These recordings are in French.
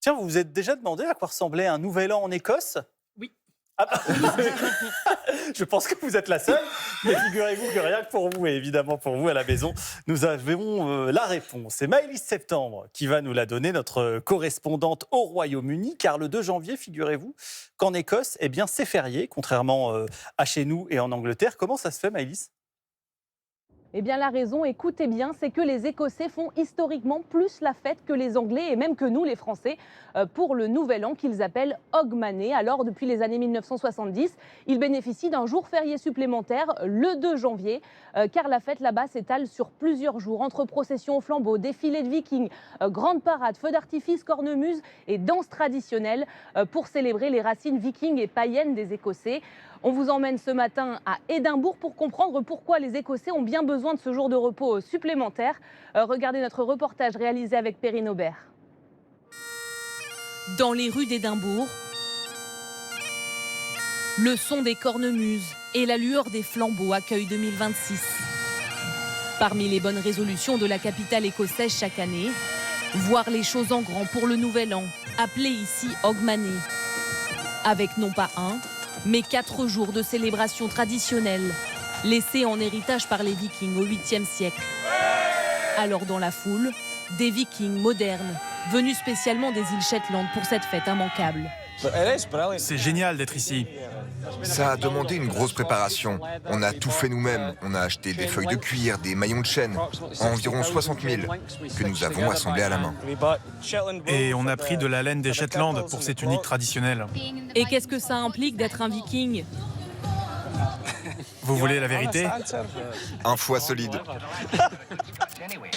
Tiens, vous vous êtes déjà demandé à quoi ressemblait un nouvel an en Écosse? Oui. Ah bah, je pense que vous êtes la seule, mais figurez-vous que rien que pour vous, et évidemment pour vous à la maison, nous avons la réponse. C'est Maëlys Septembre qui va nous la donner, notre correspondante au Royaume-Uni, car le 2 janvier, figurez-vous qu'en Écosse, eh bien, c'est férié, contrairement à chez nous et en Angleterre. Comment ça se fait, Maëlys? Eh bien la raison, écoutez bien, c'est que les Écossais font historiquement plus la fête que les Anglais et même que nous les Français pour le nouvel an qu'ils appellent Hogmanay. Alors depuis les années 1970, ils bénéficient d'un jour férié supplémentaire le 2 janvier car la fête là-bas s'étale sur plusieurs jours entre processions au flambeau, défilés de vikings, grandes parades, feux d'artifice, cornemuses et danses traditionnelles pour célébrer les racines vikings et païennes des Écossais. On vous emmène ce matin à Édimbourg pour comprendre pourquoi les Écossais ont bien besoin de ce jour de repos supplémentaire. Regardez notre reportage réalisé avec Perrine Aubert. Dans les rues d'Édimbourg, le son des cornemuses et la lueur des flambeaux accueillent 2026. Parmi les bonnes résolutions de la capitale écossaise chaque année, voir les choses en grand pour le nouvel an, appelé ici Hogmanay. Avec non pas un, mais 4 jours de célébration traditionnelle, laissés en héritage par les Vikings au 8e siècle. Alors dans la foule, des Vikings modernes, venus spécialement des îles Shetland pour cette fête immanquable. C'est génial d'être ici. Ça a demandé une grosse préparation. On a tout fait nous-mêmes. On a acheté des feuilles de cuir, des maillons de chêne, environ 60 000, que nous avons assemblés à la main. Et on a pris de la laine des Shetland pour ces tuniques traditionnelles. Et qu'est-ce que ça implique d'être un Viking ? Vous voulez la vérité? Un foie solide.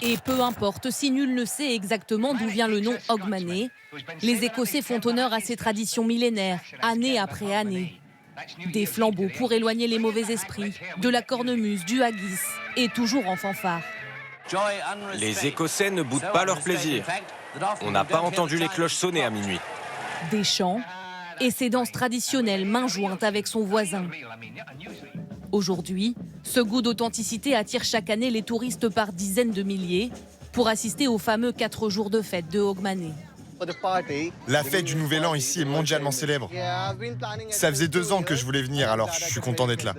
Et peu importe si nul ne sait exactement d'où vient le nom Hogmanay, les Écossais font honneur à ces traditions millénaires, année après année. Des flambeaux pour éloigner les mauvais esprits, de la cornemuse, du haggis et toujours en fanfare. Les Écossais ne boudent pas leur plaisir. On n'a pas entendu les cloches sonner à minuit. Des chants et ses danses traditionnelles main jointe avec son voisin. Aujourd'hui, ce goût d'authenticité attire chaque année les touristes par dizaines de milliers pour assister aux fameux 4 jours de fête de Hogmanay. La fête du Nouvel An ici est mondialement célèbre. Ça faisait 2 ans que je voulais venir, alors je suis content d'être là.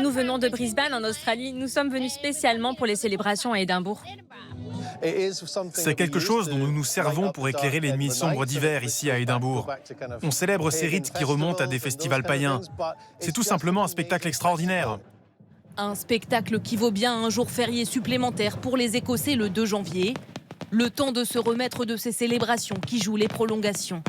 Nous venons de Brisbane en Australie. Nous sommes venus spécialement pour les célébrations à Édimbourg. C'est quelque chose dont nous nous servons pour éclairer les nuits sombres d'hiver ici à Édimbourg. On célèbre ces rites qui remontent à des festivals païens. C'est tout simplement un spectacle extraordinaire. Un spectacle qui vaut bien un jour férié supplémentaire pour les Écossais le 2 janvier. Le temps de se remettre de ces célébrations qui jouent les prolongations.